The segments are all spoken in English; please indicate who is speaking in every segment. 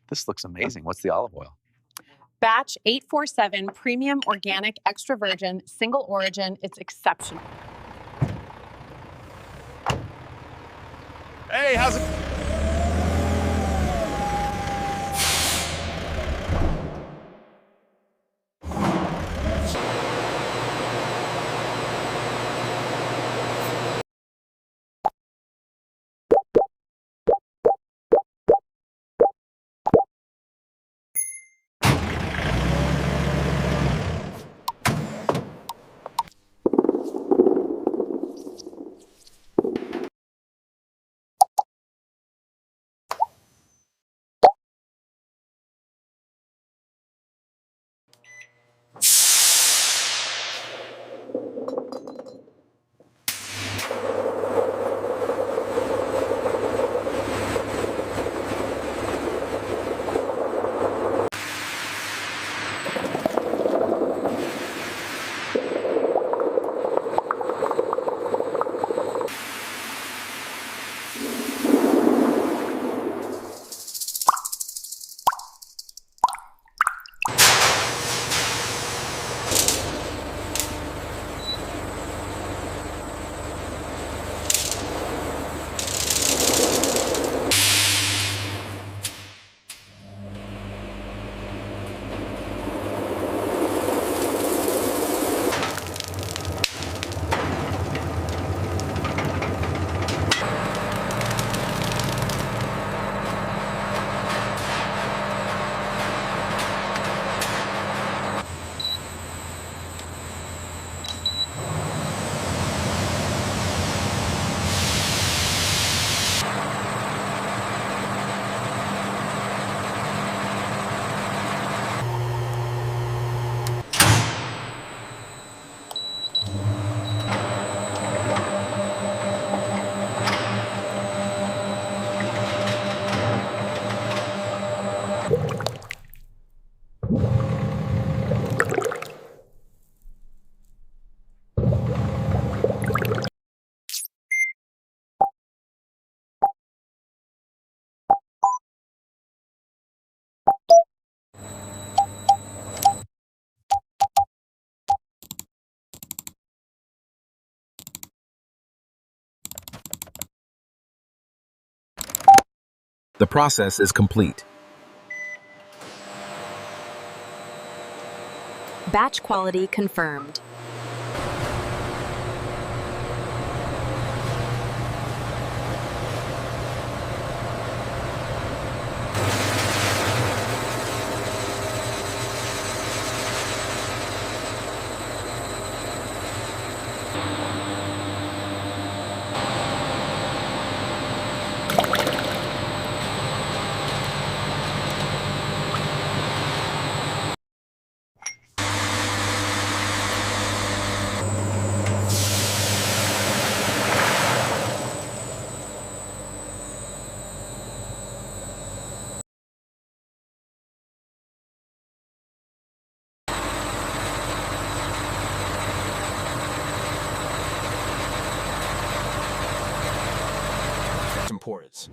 Speaker 1: This looks amazing. What's the olive oil?
Speaker 2: Batch 847 Premium Organic Extra Virgin Single Origin. It's exceptional.
Speaker 1: Hey, how's it?
Speaker 3: The process is complete.
Speaker 4: Batch quality confirmed.
Speaker 5: Importance.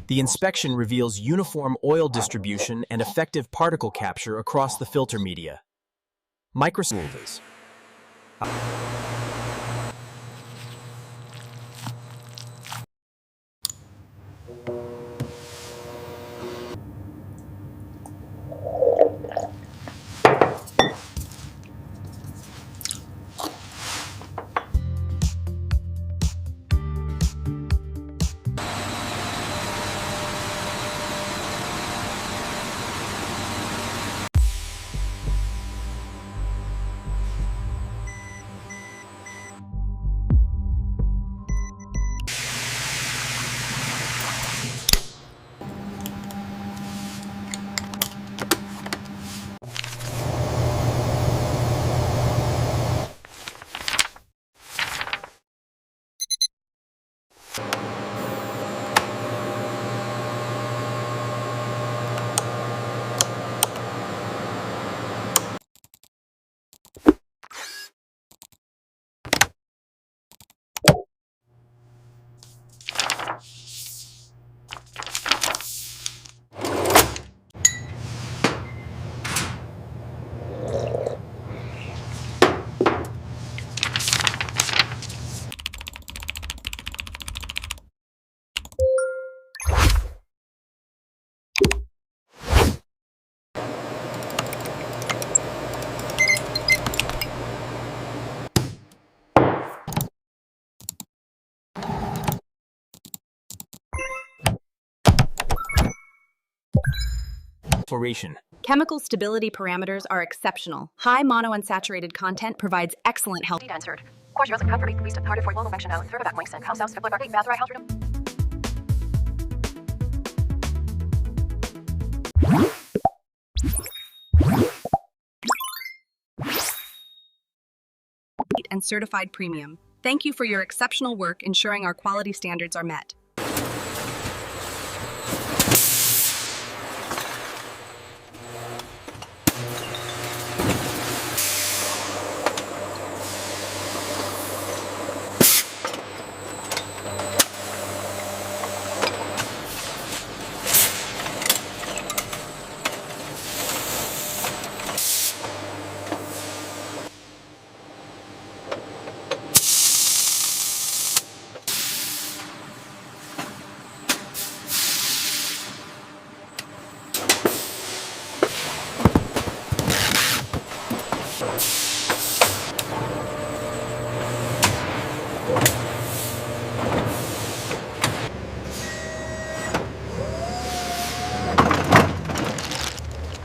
Speaker 5: The inspection reveals uniform oil distribution and effective particle capture across the filter media. Microscopes. declaration.
Speaker 4: Chemical stability parameters are exceptional. High monounsaturated content provides excellent health. And certified premium. Thank you for your exceptional work ensuring our quality standards are met.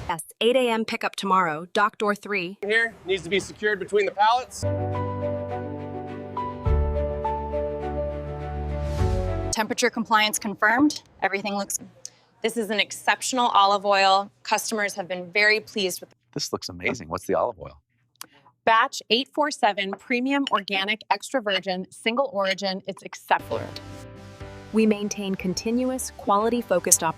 Speaker 4: Yes, 8 a.m. pickup tomorrow, dock door 3.
Speaker 6: Here needs to be secured between the pallets.
Speaker 2: Temperature compliance confirmed. Everything looks. This is an exceptional olive oil. Customers have been very pleased with.
Speaker 1: This looks amazing. What's the olive oil?
Speaker 2: Batch 847 Premium Organic Extra Virgin Single Origin. It's exceptional.
Speaker 4: We maintain continuous, quality-focused operations.